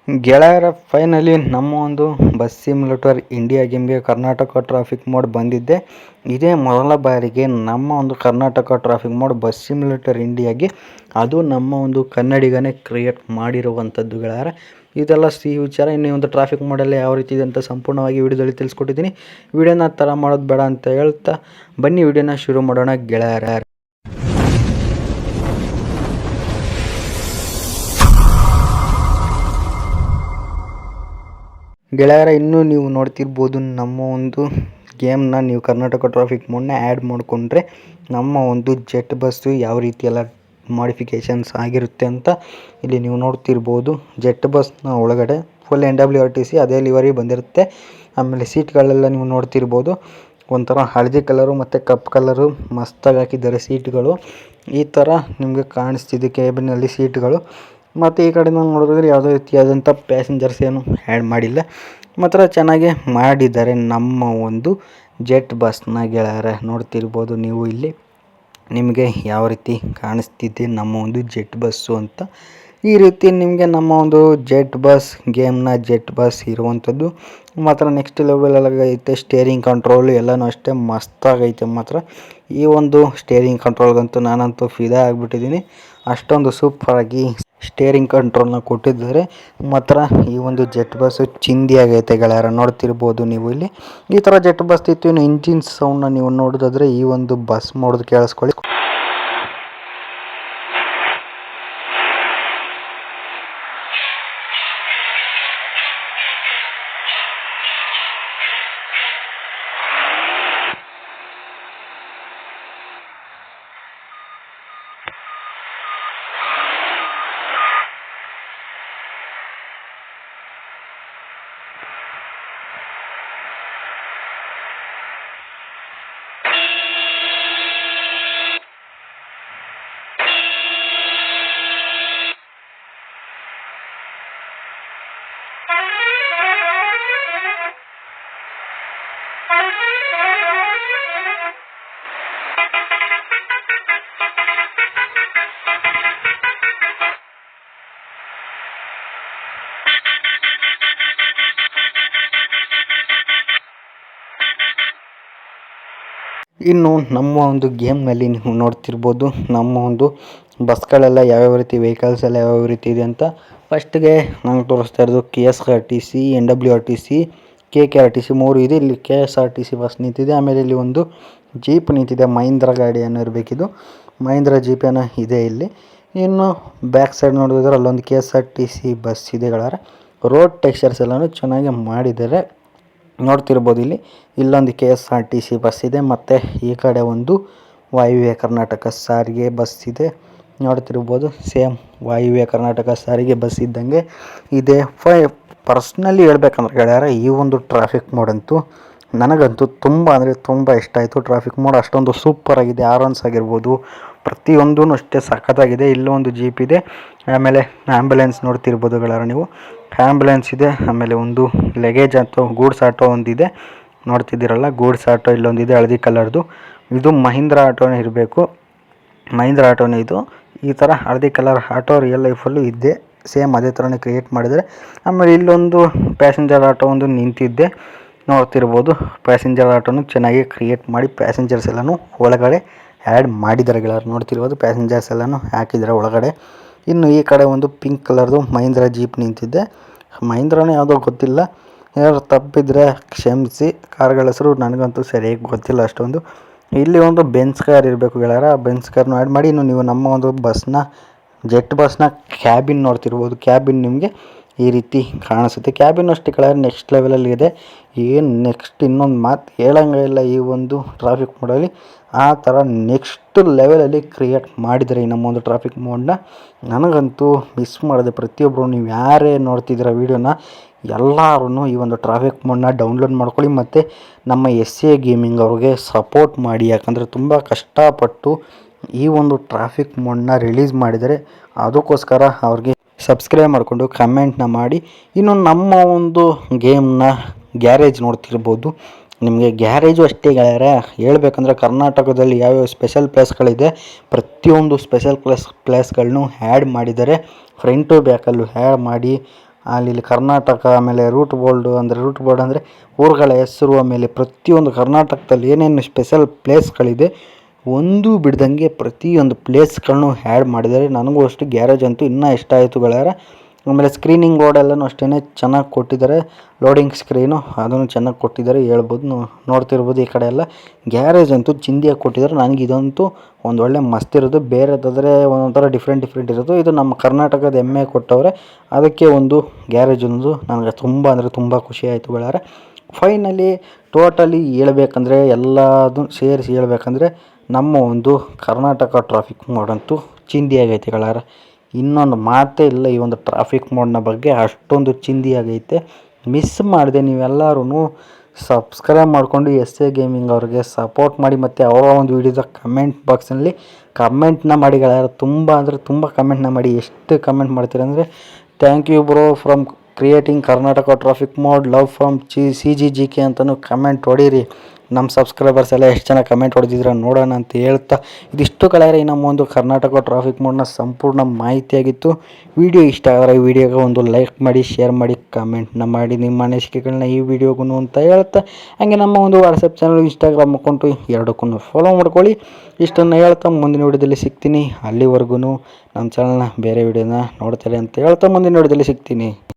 ಗೆಳೆಯರ ಫೈನಲಿ ನಮ್ಮ ಒಂದು ಬಸ್ ಸಿಮ್ಯುಲೇಟರ್ ಇಂಡಿಯಾ ಗೇಮ್ಗೆ ಕರ್ನಾಟಕ ಟ್ರಾಫಿಕ್ ಮೋಡ್ ಬಂದಿದ್ದೆ. ಇದೇ ಮೊದಲ ಬಾರಿಗೆ ನಮ್ಮ ಒಂದು Karnataka traffic mod bus simulator ಇಂಡಿಯಾಗೆ ಅದು ನಮ್ಮ ಒಂದು ಕನ್ನಡಿಗನೇ ಕ್ರಿಯೇಟ್ ಮಾಡಿರುವಂಥದ್ದು ಗೆಳೆಯರ. ಇದೆಲ್ಲ ಸಿಹಿ ವಿಚಾರ. ಇನ್ನು ಒಂದು ಟ್ರಾಫಿಕ್ ಮೋಡಲ್ಲಿ ಯಾವ ರೀತಿ ಇದೆ ಅಂತ ಸಂಪೂರ್ಣವಾಗಿ ವಿಡಿಯೋದಲ್ಲಿ ತಿಳಿಸ್ಕೊಟ್ಟಿದ್ದೀನಿ. ವಿಡಿಯೋನ ಥರ ಮಾಡೋದು ಬೇಡ ಅಂತ ಹೇಳ್ತಾ ಬನ್ನಿ ವಿಡಿಯೋನ ಶುರು ಮಾಡೋಣ ಗೆಳೆಯರ. ಗೆಳೆಯರ, ಇನ್ನೂ ನೀವು ನೋಡ್ತಿರ್ಬೋದು ನಮ್ಮ ಒಂದು ಗೇಮ್ನ ನೀವು ಕರ್ನಾಟಕ ಟ್ರಾಫಿಕ್ ಮೋಡ್ನ ಆ್ಯಡ್ ಮಾಡಿಕೊಂಡ್ರೆ ನಮ್ಮ ಒಂದು ಜೆಟ್ ಬಸ್ಸು ಯಾವ ರೀತಿ ಎಲ್ಲ ಮಾಡಿಫಿಕೇಷನ್ಸ್ ಆಗಿರುತ್ತೆ ಅಂತ ಇಲ್ಲಿ ನೀವು ನೋಡ್ತಿರ್ಬೋದು. ಜೆಟ್ ಬಸ್ನ ಒಳಗಡೆ ಫುಲ್ NWRTC ಅದೇ ಲಿವರಿ ಬಂದಿರುತ್ತೆ. ಆಮೇಲೆ ಸೀಟ್ಗಳೆಲ್ಲ ನೀವು ನೋಡ್ತಿರ್ಬೋದು, ಒಂಥರ ಹಳದಿ ಕಲರು ಮತ್ತು ಕಪ್ ಕಲರು ಮಸ್ತಾಗಿ ಹಾಕಿದ್ದಾರೆ ಸೀಟ್ಗಳು. ಈ ಥರ ನಿಮಗೆ ಕಾಣಿಸ್ತಿದೆ ಕೇಬಿನಲ್ಲಿ ಸೀಟ್ಗಳು. ಮತ್ತು ಈ ಕಡೆ ನಾನು ನೋಡಿದ್ರೆ ಯಾವುದೇ ರೀತಿಯಾದಂಥ ಪ್ಯಾಸೆಂಜರ್ಸ್ ಏನು ಆ್ಯಡ್ ಮಾಡಿಲ್ಲ. ಮಾತ್ರ ಚೆನ್ನಾಗಿ ಮಾಡಿದ್ದಾರೆ ನಮ್ಮ ಒಂದು ಜೆಟ್ ಬಸ್ನ ಗೆಳೆಯರ. ನೋಡ್ತಿರ್ಬೋದು ನೀವು ಇಲ್ಲಿ ನಿಮಗೆ ಯಾವ ರೀತಿ ಕಾಣಿಸ್ತಿದೆ ನಮ್ಮ ಒಂದು ಜೆಟ್ ಬಸ್ಸು ಅಂತ. ಈ ರೀತಿ ನಿಮಗೆ ನಮ್ಮ ಒಂದು ಜೆಟ್ ಬಸ್ ಗೇಮ್ನ ಜೆಟ್ ಬಸ್ ಇರುವಂಥದ್ದು ಮಾತ್ರ ನೆಕ್ಸ್ಟ್ ಲೆವೆಲ್ ಐತೆ. ಸ್ಟೇರಿಂಗ್ ಕಂಟ್ರೋಲು ಎಲ್ಲನೂ ಅಷ್ಟೇ ಮಸ್ತಾಗೈತೆ. ಮಾತ್ರ ಈ ಒಂದು ಸ್ಟೇರಿಂಗ್ ಕಂಟ್ರೋಲ್ಗಂತೂ ನಾನಂತೂ ಫಿದಾ ಆಗಿಬಿಟ್ಟಿದ್ದೀನಿ. ಅಷ್ಟೊಂದು ಸೂಪರಾಗಿ ಸ್ಟೇರಿಂಗ್ ಕಂಟ್ರೋಲ್ನ ಕೊಟ್ಟಿದ್ದಾರೆ. ಮಾತ್ರ ಈ ಒಂದು ಜೆಟ್ ಬಸ್ಸು ಚಿಂದಿ ಆಗೈತೆ ಗೆಳೆಯರ. ನೋಡ್ತಿರ್ಬೋದು ನೀವು ಇಲ್ಲಿ ಈ ಥರ ಜೆಟ್ ಬಸ್ ಇತ್ತು. ಇನ್ನು ಇಂಜಿನ್ ಸೌಂಡ್ನ ನೀವು ನೋಡೋದಾದರೆ ಈ ಒಂದು ಬಸ್ ಮಾಡೋದು ಕೇಳಿಸ್ಕೊಳ್ಳಿ. ಇನ್ನು ನಮ್ಮ ಒಂದು ಗೇಮ್ನಲ್ಲಿ ನೀವು ನೋಡ್ತಿರ್ಬೋದು ನಮ್ಮ ಒಂದು ಬಸ್ಗಳೆಲ್ಲ ಯಾವ್ಯಾವ ರೀತಿ ವೆಹಿಕಲ್ಸ್ ಎಲ್ಲ ಯಾವ್ಯಾವ ರೀತಿ ಇದೆ ಅಂತ. ಫಸ್ಟ್ಗೆ ನಂಗೆ ತೋರಿಸ್ತಾ ಇರೋದು KSRTC, NWRTC, KKRTC 3 ಇದೆ. ಇಲ್ಲಿ KSRTC ಬಸ್ ನಿಂತಿದೆ. ಆಮೇಲೆ ಇಲ್ಲಿ ಒಂದು ಜೀಪ್ ನಿಂತಿದೆ. ಮಹೀಂದ್ರ ಗಾಡಿ ಅನ್ನೋ ಇರಬೇಕಿದು. ಮಹೀಂದ್ರ ಜೀಪ್ ಏನೋ ಇದೆ ಇಲ್ಲಿ. ಇನ್ನು ಬ್ಯಾಕ್ ಸೈಡ್ ನೋಡಿದ್ರೆ ಅಲ್ಲೊಂದು KSRTC ಬಸ್ ಇದೆ ಗೆಳೆಯರ. ರೋಡ್ ಟೆಕ್ಸ್ಚರ್ಸ್ ಎಲ್ಲನೂ ಚೆನ್ನಾಗಿ ಮಾಡಿದ್ದಾರೆ. ನೋಡ್ತಿರ್ಬೋದು ಇಲ್ಲಿ ಇಲ್ಲೊಂದು KSRTC ಬಸ್ ಇದೆ. ಮತ್ತು ಈ ಕಡೆ ಒಂದು ವಾಯುವ್ಯ ಕರ್ನಾಟಕ ಸಾರಿಗೆ ಬಸ್ ಇದೆ. ನೋಡ್ತಿರ್ಬೋದು ಸೇಮ್ ವಾಯುವ್ಯ ಕರ್ನಾಟಕ ಸಾರಿಗೆ ಬಸ್ ಇದ್ದಂಗೆ ಇದೆ. ಪರ್ಸ್ನಲಿ ಹೇಳ್ಬೇಕಂದ್ರೆ ಗೆಳೆಯರ, ಈ ಒಂದು ಟ್ರಾಫಿಕ್ ಮೋಡ್ ಅಂತೂ ನನಗಂತೂ ತುಂಬ ಅಂದರೆ ತುಂಬ ಇಷ್ಟ ಆಯಿತು. ಟ್ರಾಫಿಕ್ ಮೋಡ್ ಅಷ್ಟೊಂದು ಸೂಪರಾಗಿದೆ. ಆರನ್ಸ್ ಆಗಿರ್ಬೋದು ಪ್ರತಿಯೊಂದೂ ಅಷ್ಟೇ ಸಖತ್ತಾಗಿದೆ. ಇಲ್ಲೊಂದು ಜೀಪ್ ಇದೆ. ಆಮೇಲೆ ಆ್ಯಂಬುಲೆನ್ಸ್ ನೋಡ್ತಿರ್ಬೋದು ಗೆಳೆಯರ ನೀವು. ಆ್ಯಂಬುಲೆನ್ಸ್ ಇದೆ. ಆಮೇಲೆ ಒಂದು ಲಗೇಜ್ ಆಟೋ, ಗೂಡ್ಸ್ ಆಟೋ ಒಂದಿದೆ. ನೋಡ್ತಿದ್ದೀರಲ್ಲ ಗೂಡ್ಸ್ ಆಟೋ ಇಲ್ಲೊಂದಿದೆ ಹಳದಿ ಕಲರ್ದು. ಇದು ಮಹೀಂದ್ರ ಆಟೋನೇ ಇರಬೇಕು. ಮಹೀಂದ್ರ ಆಟೋನೇ ಇದು. ಈ ಥರ ಹಳದಿ ಕಲರ್ ಆಟೋ ರಿಯಲ್ ಲೈಫಲ್ಲೂ ಇದ್ದೆ. ಸೇಮ್ ಅದೇ ಥರನೇ ಕ್ರಿಯೇಟ್ ಮಾಡಿದರೆ. ಆಮೇಲೆ ಇಲ್ಲೊಂದು ಪ್ಯಾಸೆಂಜರ್ ಆಟೋ ಒಂದು ನಿಂತಿದ್ದೆ. ನೋಡ್ತಿರ್ಬೋದು ಪ್ಯಾಸೆಂಜರ್ ಆಟೋನು ಚೆನ್ನಾಗಿ ಕ್ರಿಯೇಟ್ ಮಾಡಿ ಪ್ಯಾಸೆಂಜರ್ಸ್ ಎಲ್ಲನೂ ಒಳಗಡೆ ಆ್ಯಡ್ ಮಾಡಿದ್ದಾರೆ ಗೆಳೆಯರು. ನೋಡ್ತಿರ್ಬೋದು ಪ್ಯಾಸೆಂಜರ್ಸ್ ಎಲ್ಲನೂ ಹಾಕಿದ್ದಾರೆ ಒಳಗಡೆ. ಇನ್ನು ಈ ಕಡೆ ಒಂದು ಪಿಂಕ್ ಕಲರ್ದು ಮಹೀಂದ್ರ ಜೀಪ್ ನಿಂತಿದ್ದೆ. ಮಹೀಂದ್ರನೇ ಯಾವುದೋ ಗೊತ್ತಿಲ್ಲ, ಯಾರು ತಪ್ಪಿದ್ರೆ ಕ್ಷಮಿಸಿ. ಕಾರ್ಗಳ ಹೆಸರು ನನಗಂತೂ ಸರಿಯಾಗಿ ಗೊತ್ತಿಲ್ಲ ಅಷ್ಟೊಂದು. ಇಲ್ಲಿ ಒಂದು ಬೆನ್ಸ್ ಕಾರ್ ಇರಬೇಕು ಗೆಳೆಯರ. ಬೆನ್ಸ್ ಕಾರ್ನ ಆ್ಯಡ್ ಮಾಡಿ. ಇನ್ನು ನೀವು ನಮ್ಮ ಒಂದು ಬಸ್ನ ಜೆಟ್ ಬಸ್ನ ಕ್ಯಾಬಿನ್ ನೋಡ್ತಿರ್ಬೋದು. ಕ್ಯಾಬಿನ್ ನಿಮಗೆ ಈ ರೀತಿ ಕಾಣಿಸುತ್ತೆ. ಕ್ಯಾಬಿನ್ ಅಷ್ಟೇ ಗೆಳೆಯರ ನೆಕ್ಸ್ಟ್ ಲೆವೆಲಲ್ಲಿ ಇದೆ. ಏನು ನೆಕ್ಸ್ಟ್ ಇನ್ನೊಂದು ಮಾತು ಹೇಳಂಗೆ ಇಲ್ಲ ಈ ಒಂದು ಟ್ರಾಫಿಕ್ ಮೋಡಲ್ಲಿ. ಆ ಥರ ನೆಕ್ಸ್ಟ್ ಲೆವೆಲಲ್ಲಿ ಕ್ರಿಯೇಟ್ ಮಾಡಿದರೆ ಈ ನಮ್ಮ ಒಂದು ಟ್ರಾಫಿಕ್ ಮೋಡ್ನ. ನನಗಂತೂ ಮಿಸ್ ಮಾಡಿದೆ. ಪ್ರತಿಯೊಬ್ಬರು ನೀವು ಯಾರೇ ನೋಡ್ತಿದ್ದೀರ ವೀಡಿಯೋನ ಎಲ್ಲರೂ ಈ ಒಂದು ಟ್ರಾಫಿಕ್ ಮೋಡ್ನ ಡೌನ್ಲೋಡ್ ಮಾಡ್ಕೊಳ್ಳಿ. ಮತ್ತು ನಮ್ಮ SA ಗೇಮಿಂಗ್ ಅವ್ರಿಗೆ ಸಪೋರ್ಟ್ ಮಾಡಿ. ಯಾಕಂದರೆ ತುಂಬ ಕಷ್ಟಪಟ್ಟು ಈ ಒಂದು ಟ್ರಾಫಿಕ್ ಮೋಡ್ನ ರಿಲೀಸ್ ಮಾಡಿದರೆ. ಅದಕ್ಕೋಸ್ಕರ ಅವ್ರಿಗೆ ಸಬ್ಸ್ಕ್ರೈಬ್ ಮಾಡಿಕೊಂಡು ಕಮೆಂಟ್ನ ಮಾಡಿ. ಇನ್ನು ನಮ್ಮ ಒಂದು ಗೇಮ್ನ ಗ್ಯಾರೇಜ್ ನೋಡ್ತಿರ್ಬೋದು. ನಿಮಗೆ ಗ್ಯಾರೇಜು ಅಷ್ಟೇ ಗೆಳೆಯರೆ. ಹೇಳ್ಬೇಕಂದ್ರೆ ಕರ್ನಾಟಕದಲ್ಲಿ ಯಾವ್ಯಾವ ಸ್ಪೆಷಲ್ ಪ್ಲೇಸ್ಗಳಿದೆ ಪ್ರತಿಯೊಂದು ಸ್ಪೆಷಲ್ ಪ್ಲೇಸ್ಗಳನ್ನೂ ಆ್ಯಡ್ ಮಾಡಿದ್ದಾರೆ. ಫ್ರಂಟು ಬ್ಯಾಕಲ್ಲೂ ಆ್ಯಡ್ ಮಾಡಿ ಅಲ್ಲಿ ಕರ್ನಾಟಕ, ಆಮೇಲೆ ರೂಟ್ ಬೋರ್ಡ್ ಅಂದರೆ ಊರುಗಳ ಹೆಸರು, ಆಮೇಲೆ ಪ್ರತಿಯೊಂದು ಕರ್ನಾಟಕದಲ್ಲಿ ಏನೇನು ಸ್ಪೆಷಲ್ ಪ್ಲೇಸ್ಗಳಿದೆ ಒಂದು ಬಿಡ್ದಂಗೆ ಪ್ರತಿಯೊಂದು ಪ್ಲೇಸ್ಗಳನ್ನು ಆ್ಯಡ್ ಮಾಡಿದ್ದಾರೆ. ನನಗೂ ಅಷ್ಟು ಗ್ಯಾರೇಜ್ ಅಂತೂ ಇನ್ನೂ ಇಷ್ಟ ಆಯಿತು ಗೆಳೆಯರ. ಆಮೇಲೆ ಸ್ಕ್ರೀನಿಂಗ್ ಬೋರ್ಡೆಲ್ಲನೂ ಅಷ್ಟೇ ಚೆನ್ನಾಗಿ ಕೊಟ್ಟಿದ್ದಾರೆ. ಲೋಡಿಂಗ್ ಸ್ಕ್ರೀನು ಅದನ್ನು ಚೆನ್ನಾಗಿ ಕೊಟ್ಟಿದ್ದಾರೆ ಹೇಳ್ಬೋದು. ನೋಡ್ತಿರ್ಬೋದು ಈ ಕಡೆ ಎಲ್ಲ ಗ್ಯಾರೇಜ್ ಅಂತೂ ಚಿಂದಿಯಾಗಿ ಕೊಟ್ಟಿದ್ದಾರೆ. ನನಗೆ ಇದಂತೂ ಒಂದು ಒಳ್ಳೆ ಮಸ್ತ್ ಇರೋದು. ಬೇರೆದಾದರೆ ಒಂದೊಂಥರ ಡಿಫ್ರೆಂಟ್ ಇರೋದು. ಇದು ನಮ್ಮ ಕರ್ನಾಟಕದ ಹೆಮ್ಮೆ ಕೊಟ್ಟವ್ರೆ. ಅದಕ್ಕೆ ಒಂದು ಗ್ಯಾರೇಜ್ ಅನ್ನೋದು ನನಗೆ ತುಂಬ ಅಂದರೆ ತುಂಬ ಖುಷಿ ಆಯಿತು ಗೆಳೆಯರೆ. ಫೈನಲಿ ಟೋಟಲಿ ಹೇಳ್ಬೇಕಂದ್ರೆ ಎಲ್ಲದೂ ಸೇರಿಸಿ ಹೇಳ್ಬೇಕಂದ್ರೆ ನಮ್ಮ ಒಂದು ಕರ್ನಾಟಕ ಟ್ರಾಫಿಕ್ ಮೋಡ್ ಅಂತೂ ಚಿಂದಿಯಾಗೈತೆ ಗೆಳೆಯರೆ. ಇನ್ನೊಂದು ಮಾತೇ ಇಲ್ಲ ಈ ಒಂದು ಟ್ರಾಫಿಕ್ ಮೋಡ್ನ ಬಗ್ಗೆ, ಅಷ್ಟೊಂದು ಚಿಂದಿಯಾಗೈತೆ. ಮಿಸ್ ಮಾಡಿದೆ ನೀವೆಲ್ಲರೂ ಸಬ್ಸ್ಕ್ರೈಬ್ ಮಾಡಿಕೊಂಡು ಎಸ್.ಎ ಗೇಮಿಂಗ್ ಅವ್ರಿಗೆ ಸಪೋರ್ಟ್ ಮಾಡಿ, ಮತ್ತು ಅವರ ಒಂದು ವಿಡಿಯೋದ ಕಮೆಂಟ್ ಬಾಕ್ಸ್ನಲ್ಲಿ ಕಮೆಂಟ್ನ ಮಾಡಿ ಗೆಳೆಯರೆ. ತುಂಬ ಅಂದರೆ ತುಂಬ ಕಮೆಂಟ್ನ ಮಾಡಿ. ಎಷ್ಟು ಕಮೆಂಟ್ ಮಾಡ್ತೀರಂದರೆ thank you bro from creating Karnataka traffic mod, love from CGGK ಅಂತಲೂ ಕಮೆಂಟ್ ಹೊಡೀರಿ. ನಮ್ಮ ಸಬ್ಸ್ಕ್ರೈಬರ್ಸ್ ಎಲ್ಲ ಎಷ್ಟು ಜನ ಕಮೆಂಟ್ ಹೊಡೆದಿದ್ರೆ ನೋಡೋಣ ಅಂತ ಹೇಳ್ತಾ, ಇದಿಷ್ಟು ಗೆಳೆಯರೆ ನಮ್ಮ ಒಂದು ಕರ್ನಾಟಕ ಟ್ರಾಫಿಕ್ ಮೋಡ್ನ ಸಂಪೂರ್ಣ ಮಾಹಿತಿಯಾಗಿತ್ತು. ವಿಡಿಯೋ ಇಷ್ಟ ಆದರೆ ಈ ವಿಡಿಯೋಗೆ ಒಂದು ಲೈಕ್ ಮಾಡಿ, ಶೇರ್ ಮಾಡಿ, ಕಮೆಂಟ್ನ ಮಾಡಿ ನಿಮ್ಮ ಅನಿಸಿಕೆಗಳನ್ನ ಈ ವಿಡಿಯೋಗೂ ಅಂತ ಹೇಳ್ತಾ, ಹಾಗೆ ನಮ್ಮ ಒಂದು ವಾಟ್ಸಪ್ ಚಾನಲ್, ಇನ್ಸ್ಟಾಗ್ರಾಮ್ ಅಕೌಂಟು ಎರಡಕ್ಕೂ ಫಾಲೋ ಮಾಡ್ಕೊಳ್ಳಿ. ಇಷ್ಟನ್ನು ಹೇಳ್ತಾ ಮುಂದಿನ ವಿಡಿಯೋದಲ್ಲಿ ಸಿಗ್ತೀನಿ. ಅಲ್ಲಿವರೆಗೂ ನಮ್ಮ ಚಾನಲ್ನ ಬೇರೆ ವಿಡಿಯೋನ ನೋಡ್ತಾರೆ ಅಂತ ಹೇಳ್ತಾ ಮುಂದಿನ ವಿಡಿಯೋದಲ್ಲಿ ಸಿಗ್ತೀನಿ.